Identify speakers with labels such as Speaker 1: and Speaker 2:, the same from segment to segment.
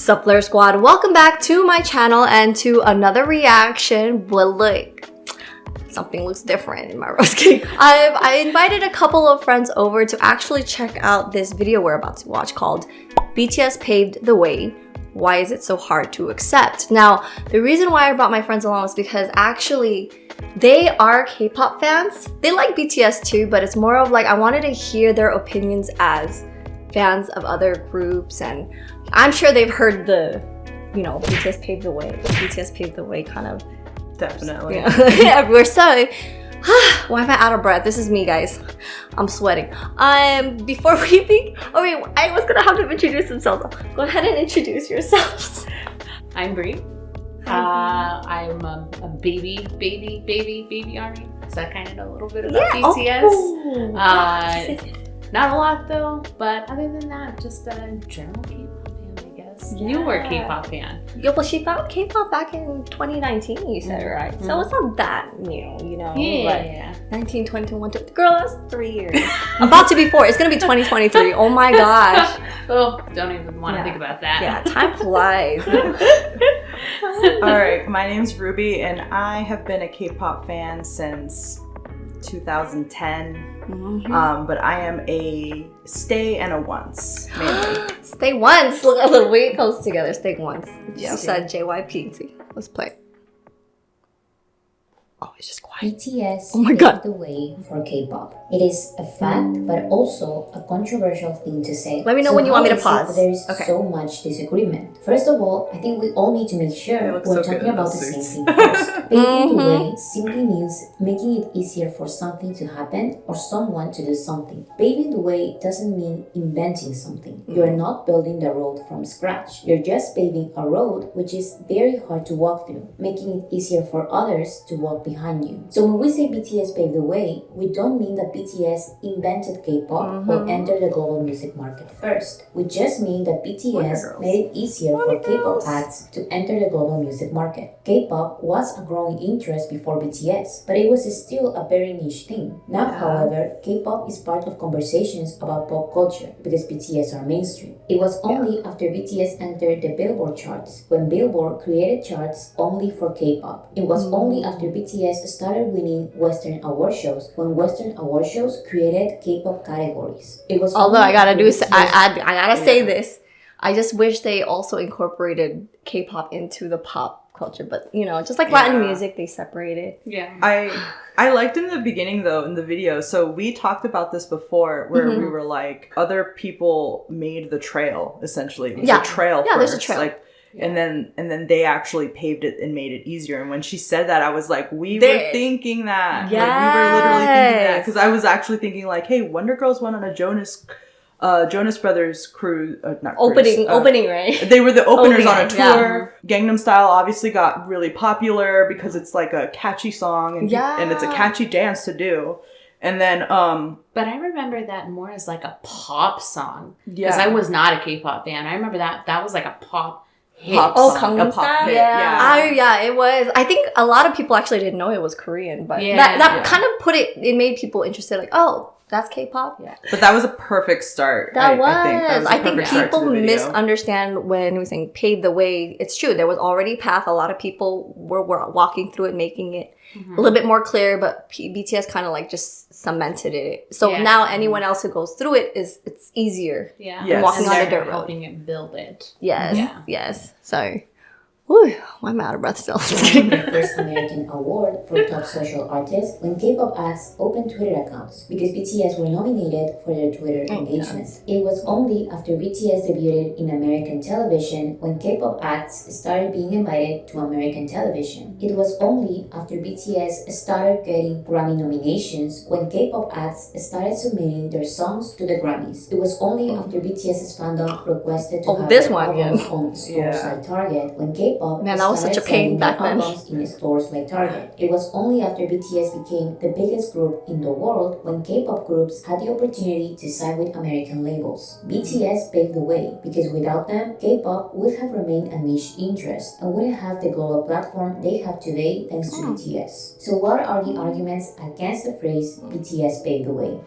Speaker 1: Suppler Squad, welcome back to my channel and to another reaction. But look, something looks different in my roski. I invited a couple of friends over to actually check out this video we're about to watch called BTS Paved the Way. Why is it so hard to accept? Now, the reason why I brought my friends along is because actually they are K-pop fans. They like BTS too, but it's more of like I wanted to hear their opinions as fans of other groups, and I'm sure they've heard the, you know, BTS paved the way. BTS paved the way kind of.
Speaker 2: Definitely.
Speaker 1: Yeah, everywhere. So, why am I out of breath? This is me, guys. I'm sweating. Before we begin, oh wait, I was gonna have them introduce themselves. Go ahead and introduce yourselves.
Speaker 3: I'm Brie. I'm a baby ARMY. So I kind of know a little bit about BTS.
Speaker 1: Oh.
Speaker 3: Not a lot though, but other than that, just a general K-pop fan, I guess.
Speaker 1: Yeah.
Speaker 3: You were a K-pop fan.
Speaker 1: Yeah, well, she found K-pop back in 2019, you said, right? Mm-hmm. So it's not that new, you know?
Speaker 3: Yeah.
Speaker 1: 19, 20, 21, girl, that's 3 years. About to be 4. It's gonna be 2023. Oh my gosh.
Speaker 3: Oh, don't even want to think about that.
Speaker 1: Yeah, time flies.
Speaker 2: Alright, my name's Ruby and I have been a K-pop fan since 2010.
Speaker 1: Mm-hmm.
Speaker 2: But I am a stay and a once, mainly.
Speaker 1: Stay once. Look at the way it goes together. Stay once.
Speaker 2: Yeah.
Speaker 1: She said JYP. See, let's play. Oh, it's just quiet.
Speaker 4: BTS
Speaker 1: Oh my God.
Speaker 4: paved the way for K-pop. It is a fact, but also a controversial thing to say.
Speaker 1: Let me know when you want me to pause.
Speaker 4: There is
Speaker 1: Okay.
Speaker 4: so much disagreement. First of all, I think we all need to make sure
Speaker 2: look
Speaker 4: we're
Speaker 2: so good
Speaker 4: talking
Speaker 2: in
Speaker 4: about
Speaker 2: those
Speaker 4: the same
Speaker 2: suits.
Speaker 4: thing first. Paving the way simply means making it easier for something to happen or someone to do something. Paving the way doesn't mean inventing something. You're not building the road from scratch. You're just paving a road which is very hard to walk through, making it easier for others to walk behind you. So when we say BTS paved the way, we don't mean that BTS invented K-pop or entered the global music market first. We just mean that BTS made it easier for K-pop acts to enter the global music market. K-pop was a growing interest before BTS, but it was still a very niche thing. Now, however, K-pop is part of conversations about pop culture because BTS are mainstream. It was only after BTS entered the Billboard charts when Billboard created charts only for K-pop. It was only after BTS started winning Western award shows when Western award shows created K-pop categories. It was
Speaker 1: Although
Speaker 4: only
Speaker 1: I gotta
Speaker 4: after
Speaker 1: do,
Speaker 4: BTS
Speaker 1: I gotta say this. I just wish they also incorporated K-pop into the pop culture, but you know, just like Latin music, they separated.
Speaker 3: Yeah.
Speaker 2: I liked in the beginning though, in the video, so we talked about this before where we were like, other people made the trail, essentially. It was a trail first.
Speaker 1: There's a trail.
Speaker 2: Like, and then they actually paved it and made it easier. And when she said that, I was like, we were thinking that.
Speaker 1: Yes.
Speaker 2: Like, we were literally thinking that. Because I was actually thinking like, hey, Wonder Girls went on a Jonas Brothers cruise.
Speaker 1: Opening, right?
Speaker 2: They were the openers on a tour.
Speaker 1: Yeah.
Speaker 2: Gangnam Style obviously got really popular because it's like a catchy song and it's a catchy dance to do. And then
Speaker 3: But I remember that more as like a pop song.
Speaker 2: Yeah.
Speaker 3: Because I was not a K-pop fan. I remember that was like a pop hit.
Speaker 1: Gangnam Style?
Speaker 2: hit.
Speaker 1: Yeah, it was. I think a lot of people actually didn't know it was Korean, but that kind of it made people interested, like, oh, that's K-pop? Yeah.
Speaker 2: But that was a perfect start.
Speaker 1: I think people misunderstand when we saying pave the way. It's true. There was already a path. A lot of people were walking through it, making it a little bit more clear, but BTS kind of like just cemented it. So now anyone else who goes through it it's easier.
Speaker 3: Yeah.
Speaker 2: Yes.
Speaker 1: Walking on a dirt road.
Speaker 3: Helping it build it.
Speaker 1: Yes.
Speaker 3: Yeah.
Speaker 1: Yes. So, whew, I'm out of breath still.
Speaker 4: the first American award for top social artist when K-pop acts opened Twitter accounts because BTS were nominated for their Twitter engagements. It was only after BTS debuted in American television when K-pop acts started being invited to American television. It was only after BTS started getting Grammy nominations when K-pop acts started submitting their songs to the Grammys. It was only after BTS's fandom requested to have their albums on stores like Target when K-pop
Speaker 1: Man, that was such a pain back then.
Speaker 4: in stores like Target. It was only after BTS became the biggest group in the world when K-pop groups had the opportunity to sign with American labels. BTS paved the way because without them, K-pop would have remained a niche interest and wouldn't have the global platform they have today thanks to BTS. So what are the arguments against the phrase BTS paved the way?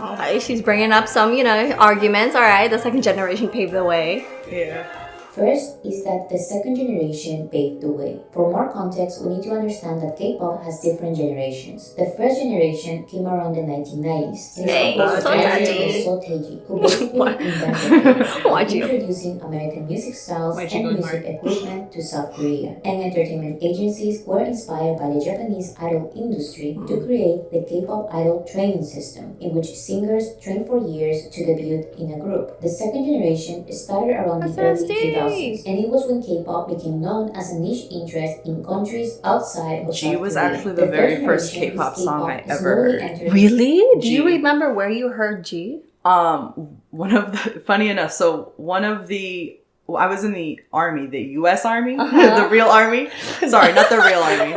Speaker 1: Okay, she's bringing up some, arguments. All right, the second generation paved the way.
Speaker 2: Yeah.
Speaker 4: First is that the second generation paved the way. For more context, we need to understand that K-pop has different generations. The first generation came around the 1990s. And it was Sotaeji, who basically invented it, introducing American music styles and music equipment to South Korea. And entertainment agencies were inspired by the Japanese idol industry to create the K-pop idol training system, in which singers trained for years to debut in a group. The second generation started around the early 2000s. And it was when K-pop became known as a niche interest in countries outside of South Korea.
Speaker 2: G was actually the very first K-pop song I ever heard.
Speaker 1: Really? Do you remember where you heard G?
Speaker 2: Funny enough, I was in the army, the U.S. Army, the real army. Sorry, not the real army.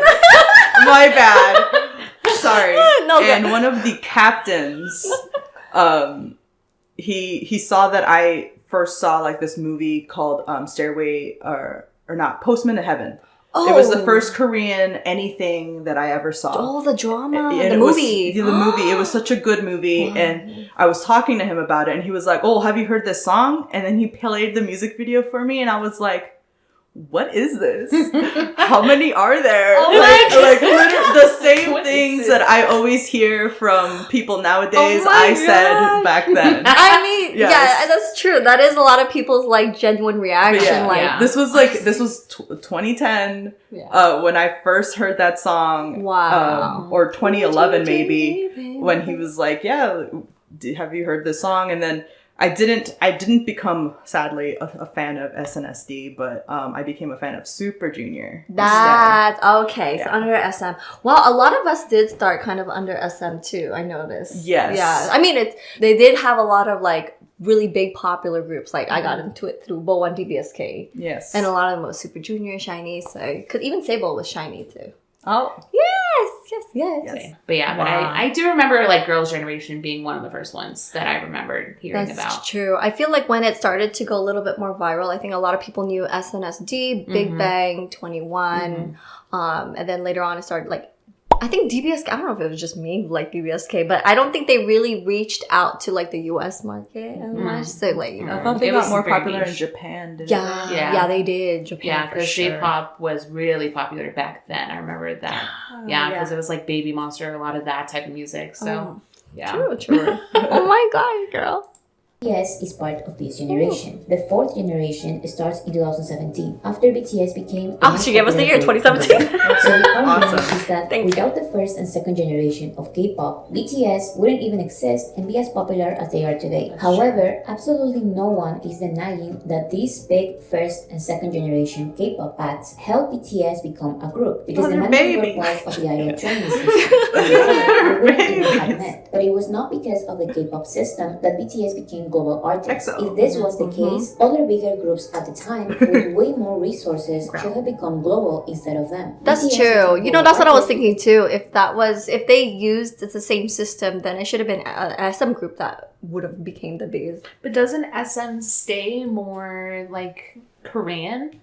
Speaker 2: My bad. Sorry. And one of the captains, he saw that I first saw like this movie called Postman to Heaven. Oh. It was the first Korean anything that I ever saw.
Speaker 1: Oh, the drama, the movie.
Speaker 2: The movie. It was such a good movie. And I was talking to him about it and he was like, oh, have you heard this song? And then he played the music video for me and I was like, what is this? How many are there?
Speaker 1: Oh my God.
Speaker 2: The same things that I always hear from people nowadays, I said back then.
Speaker 1: I mean, yeah, that's true. That is a lot of people's like genuine reaction.
Speaker 2: This was 2010 when I first heard that song.
Speaker 1: Wow.
Speaker 2: Or 2011 maybe, when he was like, have you heard this song? And then I didn't become, sadly, a fan of SNSD, but I became a fan of Super Junior.
Speaker 1: That's okay. So under SM. Well, a lot of us did start kind of under SM too, I noticed.
Speaker 2: Yes. Yeah.
Speaker 1: I mean, they did have a lot of like really big popular groups. Like I got into it through BoA and DBSK.
Speaker 2: Yes.
Speaker 1: And a lot of them was Super Junior, SHINee. So, cause even Sable was SHINee too.
Speaker 2: Oh.
Speaker 1: Yes.
Speaker 3: But yeah, but I do remember like Girls' Generation being one of the first ones that I remembered hearing about.
Speaker 1: That's true. I feel like when it started to go a little bit more viral, I think a lot of people knew SNSD, Big Bang, 21, and then later on it started like, I think DBSK, I don't know if it was just me who liked DBSK, but I don't think they really reached out to like the US market as much. So like,
Speaker 2: I thought they got more popular in Japan, didn't they?
Speaker 1: Yeah, they did. Japan.
Speaker 3: Yeah, because J-pop was really popular back then. I remember that. Yeah, because it was like Baby Monster, a lot of that type of music. So,
Speaker 1: True. Oh my God, girl.
Speaker 4: BTS is part of this generation. The fourth generation starts in 2017, after BTS became...
Speaker 1: she gave us the year 2017.
Speaker 4: So the argument is that without the first and second generation of K-pop, BTS wouldn't even exist and be as popular as they are today. However, absolutely no one is denying that these big first and second generation K-pop acts helped BTS become a group, because the members were part of the idol training system. But it was not because of the K-pop system that BTS became global artists. If this was the case, other bigger groups at the time with way more resources should have become global instead of them.
Speaker 1: That's true. You know, that's what I was thinking too. If they used the same system, then it should have been an SM group that would have became the biggest.
Speaker 3: But doesn't SM stay more like Korean?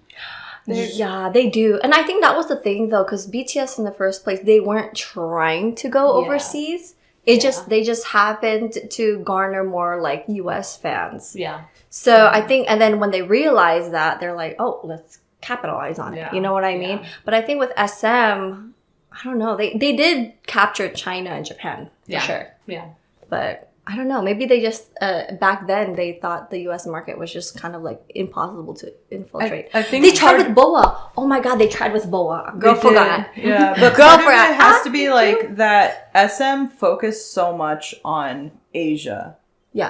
Speaker 1: Yeah, they do. And I think that was the thing though, because BTS in the first place, they weren't trying to go overseas. They just happened to garner more like US fans. Yeah. So I think, and then when they realized that, they're like, oh, let's capitalize on it. You know what I mean? But I think with SM, I don't know, they did capture China and Japan for sure. Yeah. But I don't know, maybe they just, back then, they thought the US market was just kind of like impossible to infiltrate. I think they tried with BoA. Oh my God, they tried with BoA. Girl forgot.
Speaker 2: Yeah, but girl forgot. It has to be like that SM focused so much on Asia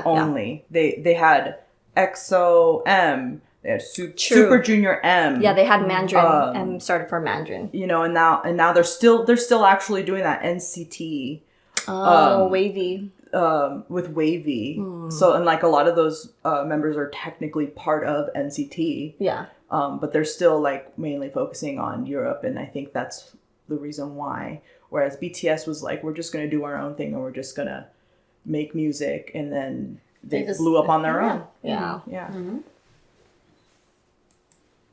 Speaker 2: only. They had EXO M. They had Super Junior M.
Speaker 1: Yeah, they had Mandarin. M started for Mandarin.
Speaker 2: You know, and now they're still actually doing that NCT.
Speaker 1: Wavy.
Speaker 2: With Wavy. So, and like a lot of those members are technically part of NCT. Yeah. But they're still like mainly focusing on Europe, and I think that's the reason why. Whereas BTS was like, we're just gonna do our own thing and we're just gonna make music, and then they blew up on their own.
Speaker 1: Yeah. Yeah.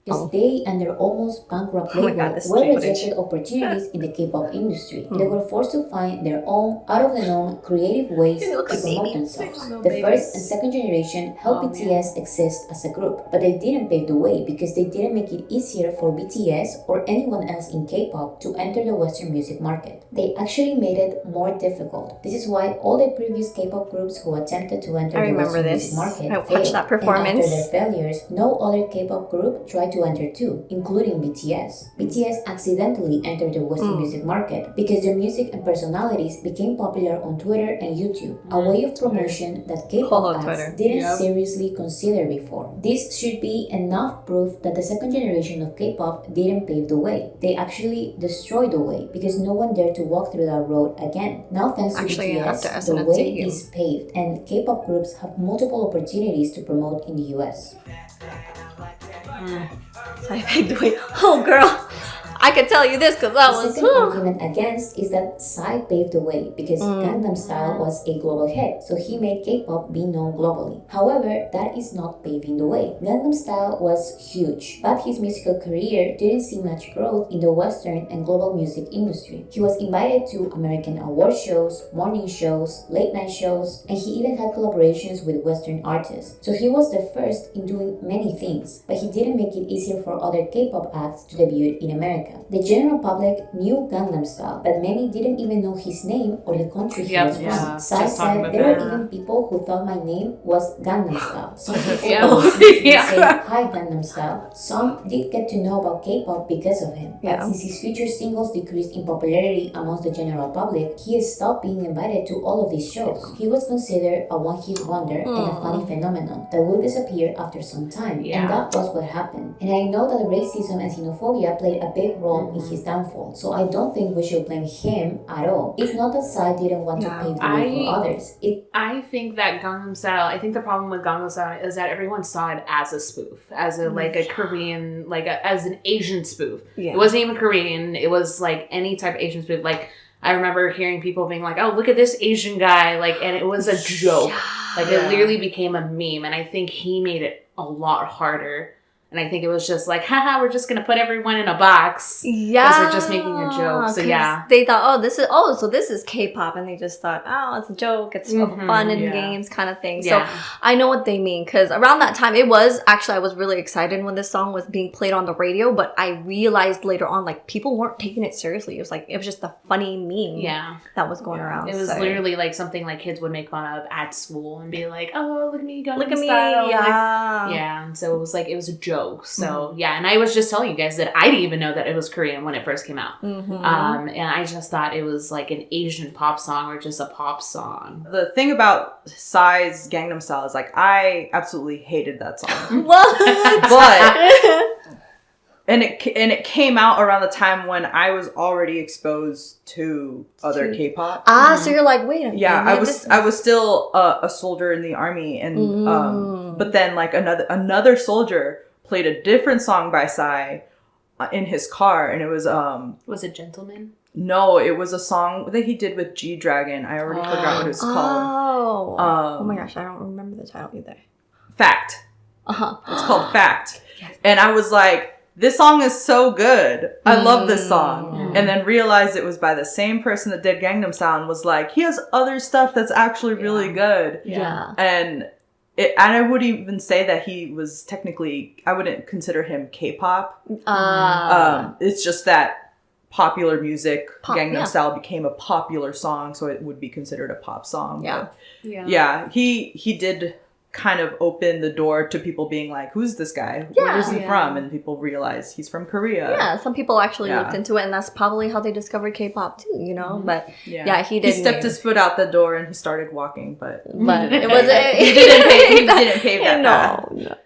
Speaker 4: because they and their almost bankrupt label were rejected opportunities in the K-pop industry. They were forced to find their own out-of-the-norm creative ways to promote themselves. The first and second generation helped BTS exist as a group, but they didn't pave the way because they didn't make it easier for BTS or anyone else in K-pop to enter the Western music market. They actually made it more difficult. This is why all the previous K-pop groups who attempted to enter the Western music market failed.
Speaker 1: That performance.
Speaker 4: And after their failures, no other K-pop group tried to enter too, including BTS. BTS accidentally entered the Western music market because their music and personalities became popular on Twitter and YouTube, a way of promotion that K-pop acts didn't seriously consider before. This should be enough proof that the second generation of K-pop didn't pave the way. They actually destroyed the way because no one dared to walk through that road again. Now, thanks to BTS, the way is paved, and K-pop groups have multiple opportunities to promote in the US.
Speaker 1: Oh, girl. I can tell you this because that was...
Speaker 4: The second argument against is that Psy paved the way because Gangnam Style was a global hit, so he made K-pop be known globally. However, that is not paving the way. Gangnam Style was huge, but his musical career didn't see much growth in the Western and global music industry. He was invited to American award shows, morning shows, late night shows, and he even had collaborations with Western artists. So he was the first in doing many things, but he didn't make it easier for other K-pop acts to debut in America. The general public knew Gangnam Style, but many didn't even know his name or the country he was from. Psy said there were even people who thought my name was Gangnam Style. Some people say hi Gangnam Style. Some did get to know about K-pop because of him. But since his future singles decreased in popularity amongst the general public, he stopped being invited to all of these shows. He was considered a one-hit wonder and a funny phenomenon that will disappear after some time. And that was what happened. And I know that racism and xenophobia played a big role in his downfall, so I don't think we should blame him at all. It's not that Psy didn't want to pave the way for others.
Speaker 3: I think that Gangnam Style, I think the problem with Gangnam Style is that everyone saw it as a spoof, as a like a Korean, as an Asian spoof. It wasn't even Korean, it was like any type of Asian spoof. Like I remember hearing people being like, oh, look at this Asian guy, and it was a joke. It literally became a meme, and I think he made it a lot harder. And I think it was just like, haha, we're just going to put everyone in a box. Because we're just making a joke. So,
Speaker 1: they thought, so this is K-pop. And they just thought, oh, it's a joke. It's fun and games kind of thing. So, I know what they mean. Because around that time, I was really excited when this song was being played on the radio. But I realized later on, people weren't taking it seriously. It was just a funny meme that was going around.
Speaker 3: It was literally something kids would make fun of at school and be like, oh, look at me, Gangnam
Speaker 1: Style.
Speaker 3: Yeah. And so it was it was a joke. So and I was just telling you guys that I didn't even know that it was Korean when it first came out. And I just thought it was an Asian pop song or just a pop song.
Speaker 2: The thing about Psy's Gangnam Style is I absolutely hated that song.
Speaker 1: What?
Speaker 2: But and it came out around the time when I was already exposed to other K-pop.
Speaker 1: So you're like, wait a minute.
Speaker 2: Yeah, I was still a soldier in the army, and but then another soldier played a different song by Psy in his car, and it was
Speaker 3: Was it Gentleman?
Speaker 2: No, it was a song that he did with G-Dragon. I already forgot what it was called.
Speaker 1: Oh my gosh, I don't remember the title either.
Speaker 2: Fact. It's called Fact. Yes. And I was like, this song is so good. I love this song. And then realized it was by the same person that did Gangnam Style, and was like, he has other stuff that's actually really good.
Speaker 1: Yeah.
Speaker 2: And I would even say that he was technically, I wouldn't consider him K-pop. It's just that popular music, Gangnam Style became a popular song, so it would be considered a pop song.
Speaker 1: Yeah.
Speaker 2: But he did kind of open the door to people being like, who's this guy? Where is he from? And people realize he's from Korea.
Speaker 1: Yeah, some people actually looked into it, and that's probably how they discovered K-pop too, But he did.
Speaker 2: He stepped his foot out the door and he started walking, but
Speaker 1: it was
Speaker 2: he didn't pave that path.
Speaker 1: No.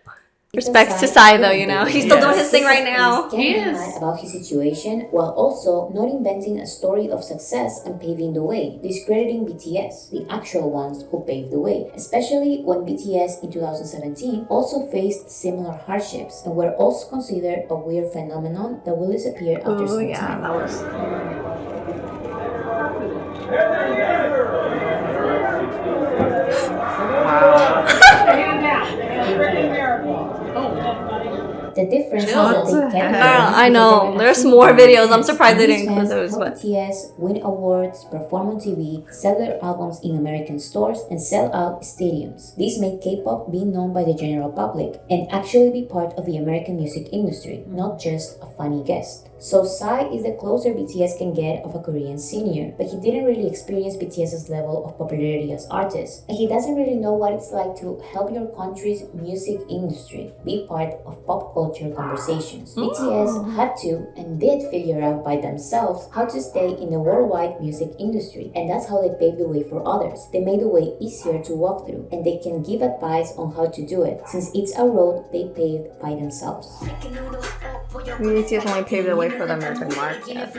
Speaker 1: Respects to Psy though, He's still doing his thing right now.
Speaker 4: He is about his situation while also not inventing a story of success and paving the way, discrediting BTS, the actual ones who paved the way, especially when BTS in 2017 also faced similar hardships and were also considered a weird phenomenon that will disappear after some time.
Speaker 1: That was...
Speaker 2: Wow.
Speaker 4: The difference is that they kept
Speaker 1: I know. There's more videos. I'm surprised they didn't include those.
Speaker 4: BTS win awards, perform on TV, sell their albums in American stores, and sell out stadiums. This made K-pop be known by the general public and actually be part of the American music industry, not just a funny guest. So Psy is the closer BTS can get of a Korean senior, but he didn't really experience BTS's level of popularity as artist, and he doesn't really know what it's like to help your country's music industry be part of pop culture conversations. BTS had to and did figure out by themselves how to stay in the worldwide music industry, and that's how they paved the way for others. They made the way easier to walk through, and they can give advice on how to do it, since it's a road they paved by themselves.
Speaker 1: BTS only paved the way for the American market.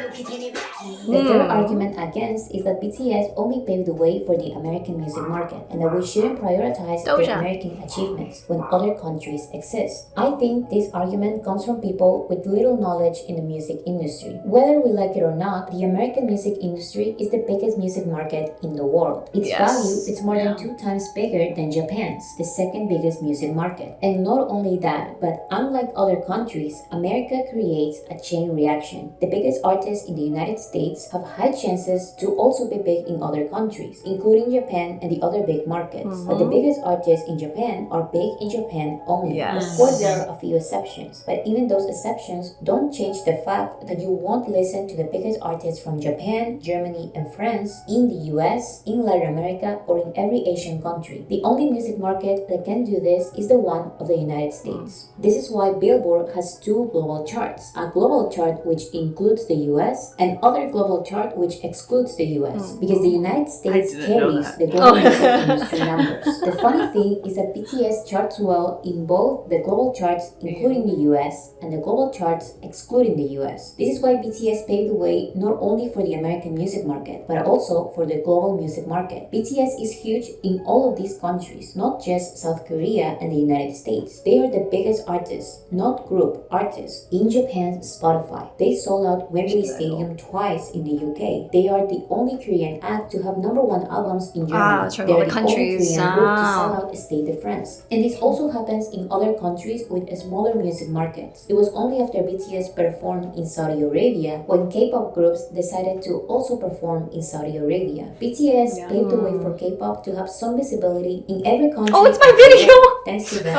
Speaker 4: The third argument against is that BTS only paved the way for the American music market, and that we shouldn't prioritize their American achievements when other countries exist. I think this argument comes from people with little knowledge in the music industry. Whether we like it or not, the American music industry is the biggest music market in the world. Its value is more than 2 times bigger than Japan's, the second biggest music market. And not only that, but unlike other countries, America creates a chain reaction. The biggest artists in the United States have high chances to also be big in other countries, including Japan and the other big markets. But the biggest artists in Japan are big in Japan only. Of course, there are a few exceptions, but even those exceptions don't change the fact that you won't listen to the biggest artists from Japan, Germany, and France in the US, in Latin America, or in every Asian country. The only music market that can do this is the one of the United States. This is why Billboard has 2 global charts, a global chart which includes the US and other global chart which excludes the US, because the United States carries the global music industry numbers. The funny thing is that BTS charts well in both the global charts including the US and the global charts excluding the US. This is why BTS paved the way not only for the American music market, but also for the global music market. BTS is huge in all of these countries, not just South Korea and the United States. They are the biggest artists, not group artists. In Japan, Spotify. They sold out Wembley Stadium twice in the UK. They are the only Korean act to have #1 albums in Germany. They are the only Korean group to sell out Stade de France. And this also happens in other countries with smaller music markets. It was only after BTS performed in Saudi Arabia when K-pop groups decided to also perform in Saudi Arabia. BTS paved the way for K-pop to have some visibility in every country.
Speaker 1: Oh, it's my video!
Speaker 4: Thanks to them.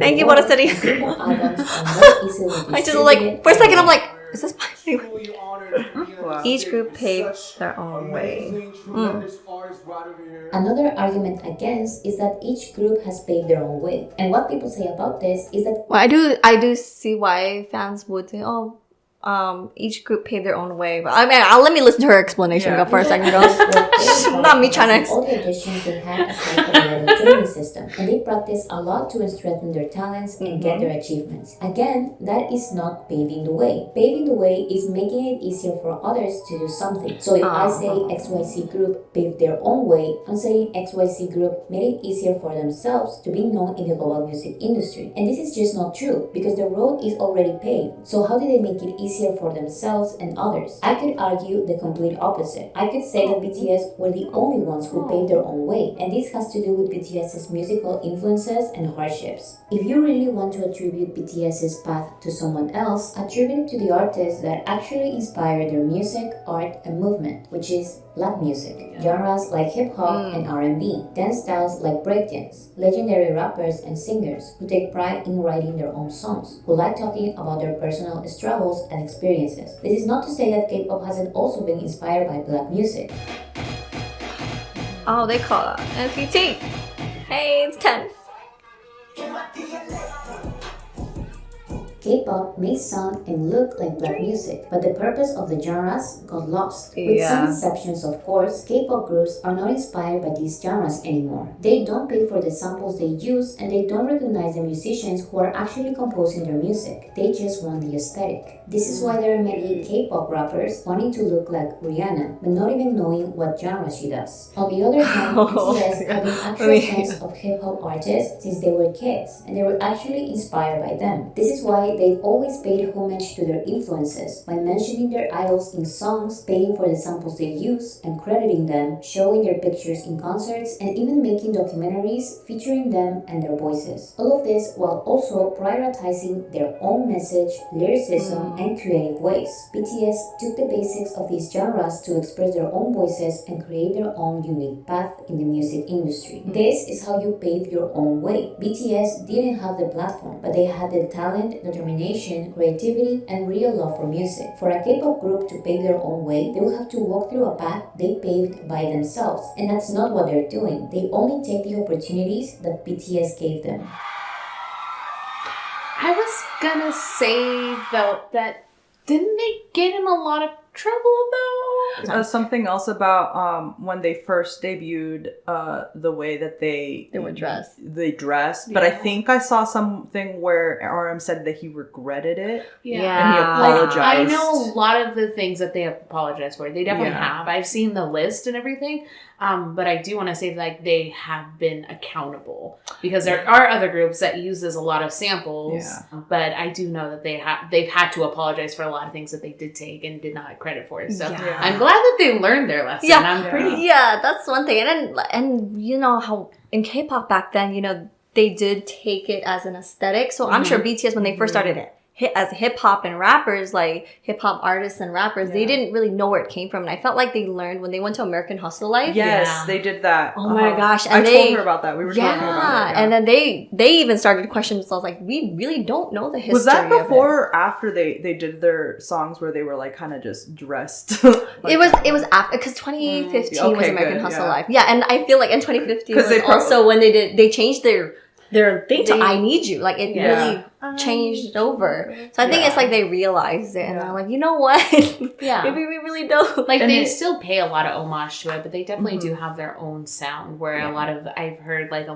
Speaker 1: Thank you, Bora City. I just like, for a second I'm like, is this my video? Each group paved their own way.
Speaker 4: Another argument against is that each group has paved their own way. And what people say about this is that
Speaker 1: I do see why fans would say, each group paved their own way. But I mean, let me listen to her explanation for a second, girls. Not me trying to.
Speaker 4: All the auditions they had a type of level training system, and they practiced a lot to strengthen their talents and get their achievements. Again, that is not paving the way. Paving the way is making it easier for others to do something. So if I say XYZ group paved their own way, I'm saying XYZ group made it easier for themselves to be known in the global music industry. And this is just not true, because the road is already paved. So how did they make it easier for themselves and others? I could argue the complete opposite. I could say that BTS were the only ones who paved their own way, and this has to do with BTS's musical influences and hardships. If you really want to attribute BTS's path to someone else, attribute it to the artists that actually inspired their music, art, and movement, which is Black music, genres like hip-hop and R&B, dance styles like breakdance, legendary rappers and singers who take pride in writing their own songs, who like talking about their personal struggles and experiences. This is not to say that K-pop hasn't also been inspired by Black music.
Speaker 1: Oh, they call it NCT. Hey, it's 10.
Speaker 4: K-pop may sound and look like Black music, but the purpose of the genres got lost. With some exceptions, of course, K-pop groups are not inspired by these genres anymore. They don't pay for the samples they use, and they don't recognize the musicians who are actually composing their music. They just want the aesthetic. This is why there are many K-pop rappers wanting to look like Rihanna, but not even knowing what genre she does. On the other hand, BTS have been actual fans of hip-hop artists since they were kids, and they were actually inspired by them. This is why why they've always paid homage to their influences by mentioning their idols in songs, paying for the samples they use, and crediting them, showing their pictures in concerts, and even making documentaries featuring them and their voices. All of this while also prioritizing their own message, lyricism, and creative ways. BTS took the basics of these genres to express their own voices and create their own unique path in the music industry. This is how you pave your own way. BTS didn't have the platform, but they had the talent, determination, creativity, and real love for music. For a K-pop group to pave their own way, they will have to walk through a path they paved by themselves, and that's not what they're doing. They only take the opportunities that BTS gave them.
Speaker 3: I was gonna say, though, that didn't they get in a lot of trouble, though?
Speaker 2: Something else about when they first debuted, the way that they
Speaker 1: were dressed.
Speaker 2: They dressed, but I think I saw something where RM said that he regretted it.
Speaker 3: Yeah.
Speaker 2: And he apologized.
Speaker 3: I know a lot of the things that they apologize for. They definitely have. I've seen the list and everything. But I do want to say, like, they have been accountable because there are other groups that uses a lot of samples. Yeah. But I do know that they've had to apologize for a lot of things that they did take and did not get credit for. So I'm glad that they learned their lesson.
Speaker 1: Yeah, that's one thing. And you know how in K-pop back then, you know, they did take it as an aesthetic. So I'm sure BTS, when they first started it, as hip-hop and rappers, like hip-hop artists and rappers, they didn't really know where it came from. And I felt like they learned when they went to American Hustle Life.
Speaker 2: They did that.
Speaker 1: Oh my gosh. And
Speaker 2: I told her about that. We were talking about it.
Speaker 1: And then they even started questioning themselves, like, we really don't know the history.
Speaker 2: Was that before or after they did their songs where they were like kind of just dressed?
Speaker 1: It was after, because 2015 was American Hustle Life. Yeah, and I feel like in 2015 was also when they changed their thing to I Need You. Like, it really changed over. So I think it's like they realized it and they're like, you know what? Maybe we really don't.
Speaker 3: Like, they still pay a lot of homage to it, but they definitely do have their own sound where a lot of, I've heard like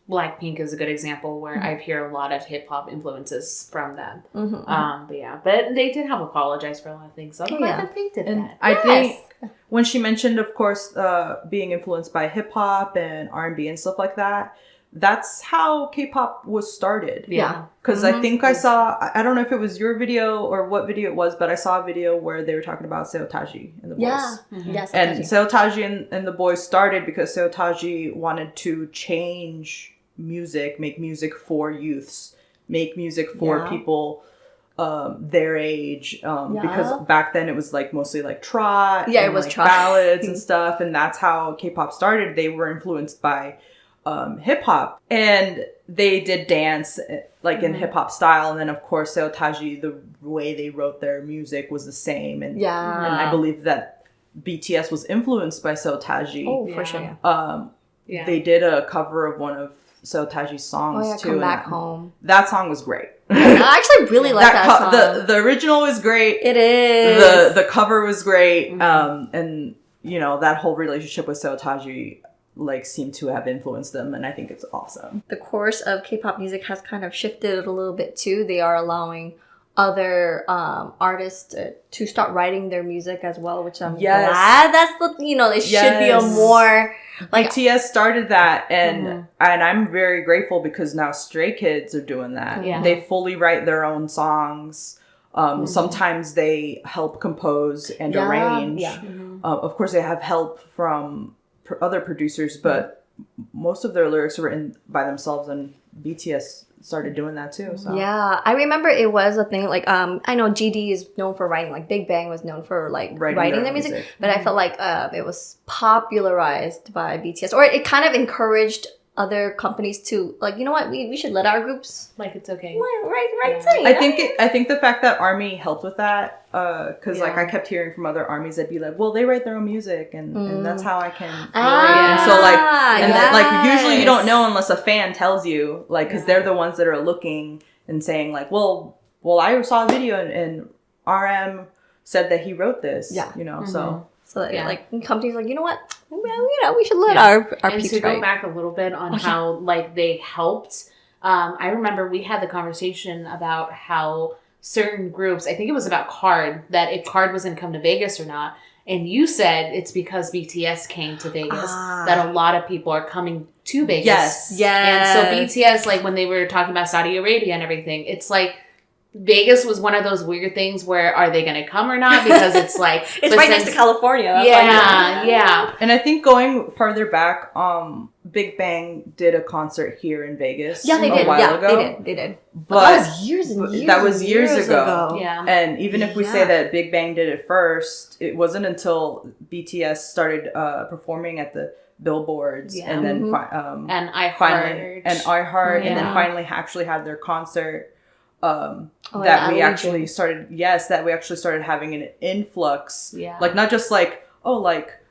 Speaker 3: Blackpink is a good example where I've heard a lot of hip hop influences from them. But they did have apologized for a lot of things. So I'm glad that they did that.
Speaker 2: I think when she mentioned, of course, being influenced by hip hop and R&B and stuff like that, that's how K-pop was started.
Speaker 1: Yeah.
Speaker 2: Because I think I saw, I don't know if it was your video or what video it was, but I saw a video where they were talking about Seotaji and the boys.
Speaker 1: Yeah. Yes.
Speaker 2: And Seotaji and the boys started because Seotaji wanted to change music, make music for youths, make music for people their age. Because back then it was like mostly like trot.
Speaker 1: Yeah, it was
Speaker 2: like
Speaker 1: trot.
Speaker 2: Ballads and stuff. And that's how K-pop started. They were influenced by hip hop, and they did dance like in hip hop style, and then of course Seotaji, the way they wrote their music was the same, and I believe that BTS was influenced by Seotaji.
Speaker 1: Oh, for sure.
Speaker 2: They did a cover of one of Seotaji's songs too.
Speaker 1: Come Back Home.
Speaker 2: That song was great.
Speaker 1: I actually really like that song.
Speaker 2: The original was great.
Speaker 1: It is.
Speaker 2: The cover was great. And you know, that whole relationship with Seotaji like seem to have influenced them, and I think it's awesome.
Speaker 1: The course of K-pop music has kind of shifted a little bit too. They are allowing other artists to start writing their music as well, which I'm glad. That's the it should be a more like
Speaker 2: BTS started that, and I'm very grateful because now Stray Kids are doing that. Yeah. They fully write their own songs. Sometimes they help compose and arrange. Yeah. Of course, they have help from other producers, but most of their lyrics are written by themselves, and BTS started doing that too. So.
Speaker 1: Yeah, I remember it was a thing. Like, I know GD is known for writing. Like, Big Bang was known for like writing their music. But I felt like it was popularized by BTS, or it kind of encouraged other companies to like, you know what, we should let our groups
Speaker 3: like it's okay.
Speaker 1: Right thing.
Speaker 2: I think the fact that ARMY helped with that, because like I kept hearing from other armies that'd be like, well, they write their own music, and that's how I can relate. And so like, and then, like usually you don't know unless a fan tells you, like, because they're the ones that are looking and saying like, well, I saw a video and RM said that he wrote this. You know, so. So
Speaker 1: like companies are like, you know what, we should let our
Speaker 3: and to go back a little bit on how like they helped. I remember we had the conversation about how certain groups, I think it was about Card, that if Card was going to come to Vegas or not, And you said it's because BTS came to Vegas that a lot of people are coming to Vegas.
Speaker 2: Yes.
Speaker 3: And so BTS, like when they were talking about Saudi Arabia and everything, it's like Vegas was one of those weird things where are they going to come or not? Because it's like...
Speaker 1: it's right next to California. That's
Speaker 3: yeah.
Speaker 2: And I think going farther back, Big Bang did a concert here in Vegas a while ago.
Speaker 1: They did.
Speaker 2: But
Speaker 1: that was years and years.
Speaker 2: That was years ago.
Speaker 3: Yeah.
Speaker 2: And even if we say that Big Bang did it first, it wasn't until BTS started performing at the billboards and then
Speaker 3: and iHeart
Speaker 2: finally and then actually had their concert. That we actually started having an influx. Yeah. Like not just like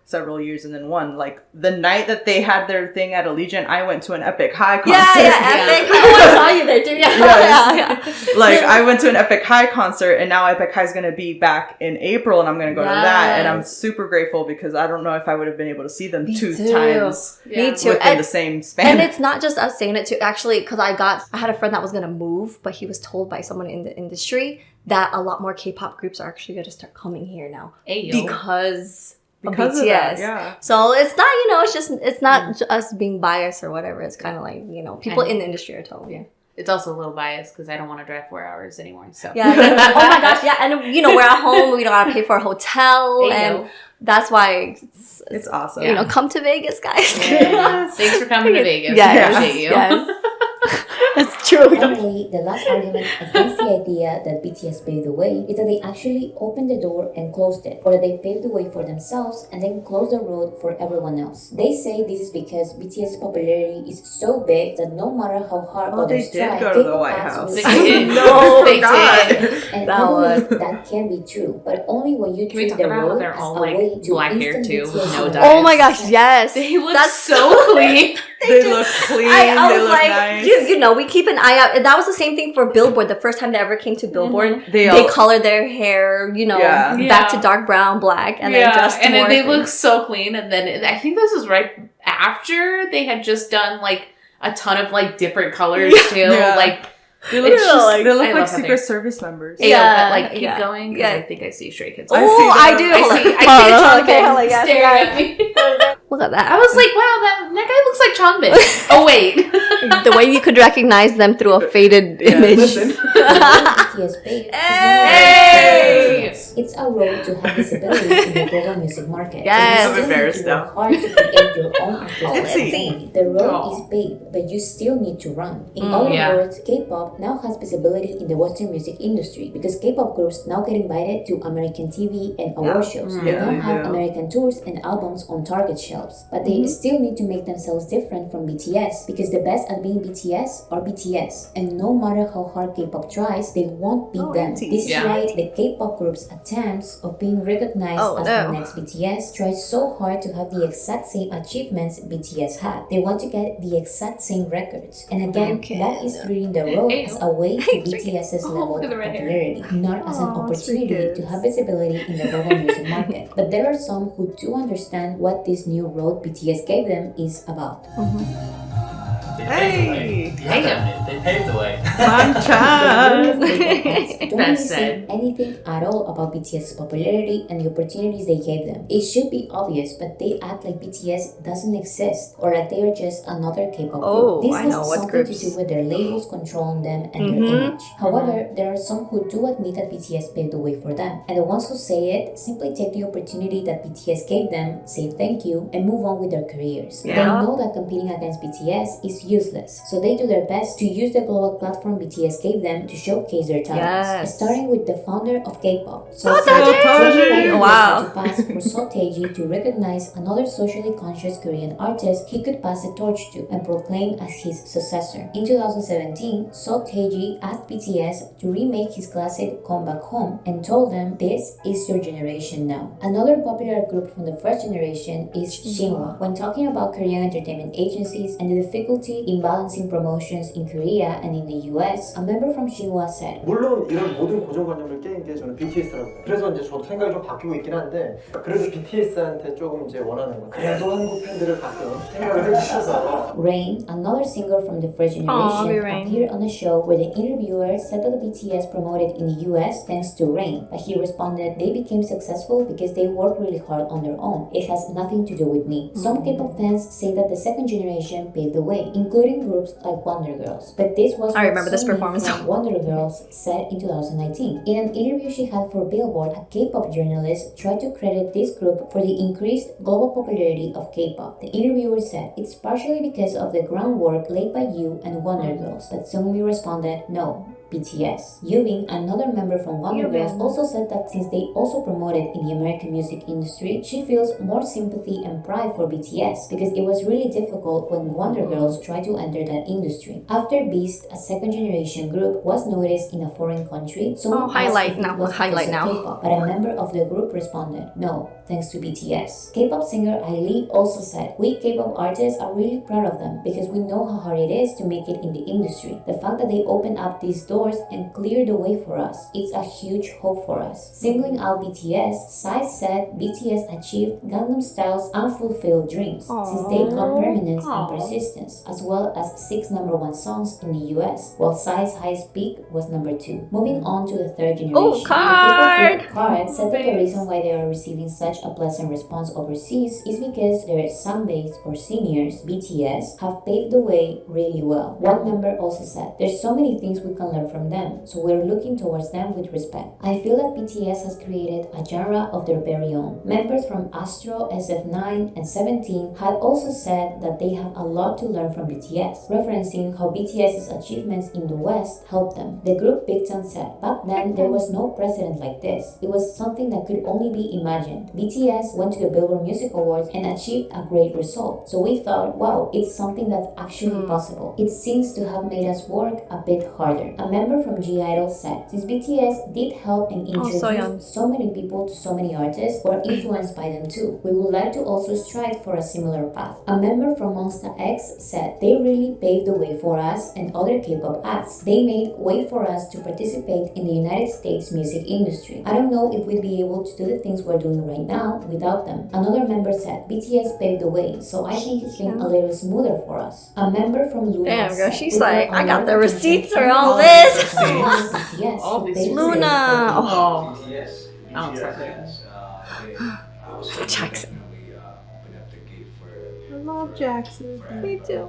Speaker 2: several years and then one. Like the night that they had their thing at Allegiant, I went to an Epic High concert.
Speaker 1: Epic. I saw you there too. Yeah.
Speaker 2: Like I went to an Epic High concert, and now Epic High is going to be back in April, and I'm going to go to that, and I'm super grateful because I don't know if I would have been able to see them two times.
Speaker 1: Me too.
Speaker 2: Within the same span.
Speaker 1: And it's not just us saying it too. Actually, because I had a friend that was going to move, but he was told by someone in the industry that a lot more K-pop groups are actually going to start coming here now because of BTS. Of that, So it's not, it's not us being biased or whatever. It's kind of like, people in the industry are telling me.
Speaker 3: It's also a little biased because I don't want to drive 4 hours anymore. So
Speaker 1: yeah. Oh my gosh, yeah. And we're at home. We don't have to pay for a hotel, and that's why
Speaker 2: it's awesome.
Speaker 1: Come to Vegas, guys.
Speaker 3: Yes. Thanks for coming to Vegas.
Speaker 1: Yes.
Speaker 3: Appreciate you.
Speaker 1: Yes. That's true.
Speaker 4: Finally, the last argument against the idea that BTS paved the way is that they actually opened the door and closed it, or that they paved the way for themselves and then closed the road for everyone else. They say this is because BTS' popularity is so big that no matter how hard others try,
Speaker 2: they did go to the White House.
Speaker 3: They did. No, they did.
Speaker 4: And I believe that can be true, but only when you treat the road as a way to
Speaker 3: black hair too, no
Speaker 4: BTS.
Speaker 3: dyes.
Speaker 1: Oh my gosh, yes.
Speaker 3: They look so clean.
Speaker 2: They look clean. They look nice.
Speaker 1: We keep an eye out. And that was the same thing for Billboard. The first time they ever came to Billboard, they colored their hair, back to dark brown, black, and then just
Speaker 3: and then they look so clean. And then I think this was right after they had just done like a ton of like different colors too.
Speaker 2: Yeah.
Speaker 3: Like
Speaker 2: they look like Secret Service members.
Speaker 3: Keep going. Yeah, I think I see Stray Kids.
Speaker 1: Oh, I do.
Speaker 3: I see Changbin staring at me.
Speaker 1: Look at that.
Speaker 3: I was like, wow, that guy looks like Changbin. Oh wait,
Speaker 1: the way you could recognize them through a faded image.
Speaker 4: BTS Babe.
Speaker 3: Hey!
Speaker 4: It's a road to have visibility in the global music market.
Speaker 1: Yes.
Speaker 2: I'm embarrassed now.
Speaker 4: Hard to create your own artistic. The road is paved, but you still need to run. In other words, K-pop now has visibility in the Western music industry because K-pop groups now get invited to American TV and award shows. They now have American tours and albums on Target shelves, but they still need to make themselves different from BTS because the best at being BTS are BTS, and no matter how hard K-pop tries, they won't beat them. This is why the K-pop groups' attempts of being recognized as the next BTS try so hard to have the exact same achievements BTS had. They want to get the exact same records, and again, that is treating the road as a way to BTS's level of popularity, not as an opportunity to have visibility in the global music market. But there are some who do understand what this new road BTS gave them is about.
Speaker 2: Hey!
Speaker 5: They paved the way.
Speaker 4: Don't really say anything at all about BTS's popularity and the opportunities they gave them. It should be obvious, but they act like BTS doesn't exist or that they are just another K-pop group. This has something to do with their labels controlling them and their image. However, there are some who do admit that BTS paved the way for them, and the ones who say it simply take the opportunity that BTS gave them, say thank you, and move on with their careers. They know that competing against BTS is useless, so they do their best to use the global platform BTS gave them to showcase their talents. Starting with the founder of K-pop,
Speaker 1: Sotaeji. Wow.
Speaker 4: To pass for Sotaeji to recognize another socially conscious Korean artist he could pass the torch to and proclaim as his successor. In 2017, Sotaeji asked BTS to remake his classic Come Back Home and told them, "This is your generation now." Another popular group from the first generation is Shinhwa. When talking about Korean entertainment agencies and the difficulty in balancing promotions in Korea Korea and in the US, a member from Shinhwa said,
Speaker 6: 물론 이런 모든 고정관념을 깨는 게 저는 BTS라고 봐요. 그래서 이제 저도 생각이 좀 바뀌고 있긴 한데 그래도 BTS한테 조금 이제 원하는 건 그래도 한국 팬들을 가끔 생각을 해주셔서
Speaker 4: Rain, another singer from the first generation, appeared on a show where the interviewer said that the BTS promoted in the US thanks to Rain, but he responded they became successful because they worked really hard on their own. It has nothing to do with me. Some K-pop fans say that the second generation paved the way, including groups like Wonder Girls. But this was
Speaker 1: I remember this performance.
Speaker 4: Wonder Girls said in 2019. In an interview she had for Billboard, a K-pop journalist tried to credit this group for the increased global popularity of K-pop. The interviewer said, it's partially because of the groundwork laid by you and Wonder Girls. But Seungmi responded, no. BTS. Yubin, another member from Wonder Girls, also said that since they also promoted in the American music industry, she feels more sympathy and pride for BTS because it was really difficult when Wonder Girls tried to enter that industry. After Beast, a second generation group, was noticed in a foreign country, someone
Speaker 1: highlight now.
Speaker 4: K-pop, but a member of the group responded, no, thanks to BTS. K-pop singer Ailee also said, we K-pop artists are really proud of them because we know how hard it is to make it in the industry. The fact that they opened up these doors and clear the way for us. It's a huge hope for us. Singling out BTS, Psy said BTS achieved Gangnam Style's unfulfilled dreams since they got permanence and persistence, as well as 6 #1 songs in the US, while Psy's highest peak was #2. Moving on to the third generation, Card said that the reason why they are receiving such a pleasant response overseas is because their sunbaes or seniors, BTS, have paved the way really well. One member also said, there's so many things we can learn from them, so we're looking towards them with respect. I feel that BTS has created a genre of their very own. Members from Astro, SF9, and 17 had also said that they have a lot to learn from BTS, referencing how BTS's achievements in the West helped them. The group Big Bang said, back then there was no precedent like this. It was something that could only be imagined. BTS went to the Billboard Music Awards and achieved a great result. So we thought, wow, it's something that's actually possible. It seems to have made us work a bit harder. A member from G-Idol said, since BTS did help and introduce so many people to so many artists, we're influenced by them too. We would like to also strive for a similar path. A member from Monsta X said, they really paved the way for us and other K-pop acts. They made way for us to participate in the United States music industry. I don't know if we'd be able to do the things we're doing right now without them. Another member said, BTS paved the way, so I think it's been a little smoother for us. A member from Luna
Speaker 1: Damn, girl,
Speaker 4: said,
Speaker 1: she's like, I got the receipts for all this.
Speaker 4: Yes,
Speaker 3: Oh, this
Speaker 1: Luna.
Speaker 3: Oh.
Speaker 5: BTS.
Speaker 3: Oh, it's
Speaker 5: BTS.
Speaker 1: Jackson.
Speaker 2: I love Jackson.
Speaker 1: Me too.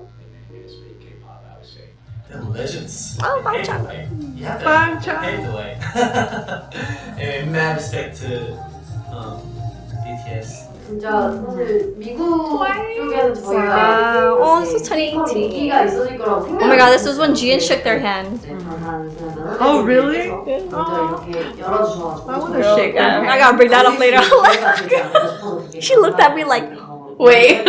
Speaker 5: They're legends.
Speaker 1: Oh, Bangchan.
Speaker 5: You have to
Speaker 2: Bangchan.
Speaker 5: pave the way. Anyway, mad respect to BTS.
Speaker 7: 진짜 사실 미국 쪽에는 저희가
Speaker 1: Wow. Oh, this was 2018.
Speaker 7: 인기가 있어질 거라고 생각.
Speaker 1: Oh my god, this was when Jian shook their hand.
Speaker 2: Oh, really?
Speaker 7: 먼저 이렇게 열어주셔가지고.
Speaker 2: I want to shake that.
Speaker 1: I gotta bring that up later. She looked at me like, wait.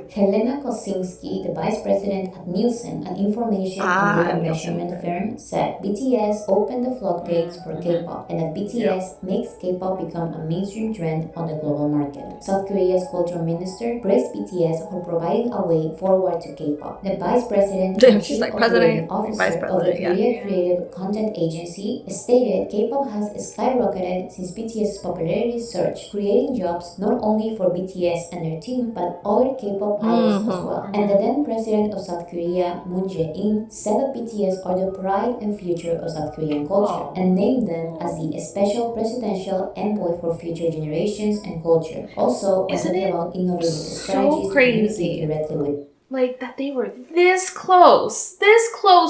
Speaker 4: Helena Kosinski, the vice president at Nielsen, an information and data measurement firm, said BTS opened the floodgates for K-pop and that BTS makes K-pop become a mainstream trend on the global market. South Korea's culture minister praised BTS for providing a way forward to K-pop. The vice president and
Speaker 1: She's
Speaker 4: chief
Speaker 1: like
Speaker 4: operating
Speaker 1: president,
Speaker 4: officer
Speaker 1: vice
Speaker 4: of the
Speaker 1: president,
Speaker 4: Korea Creative Content Agency stated K-pop has skyrocketed since BTS's popularity surged, creating jobs not only for BTS and their team but other K-pop idols as well. And the then president of South Korea, Moon Jae-in, said that BTS are the pride and future of South Korean culture and named them as the special presidential envoy for future generations and culture. Also,
Speaker 3: Isn't it
Speaker 4: about innovative
Speaker 3: so
Speaker 4: strategies
Speaker 3: crazy?
Speaker 4: to communicate directly with
Speaker 3: Like, that they were this close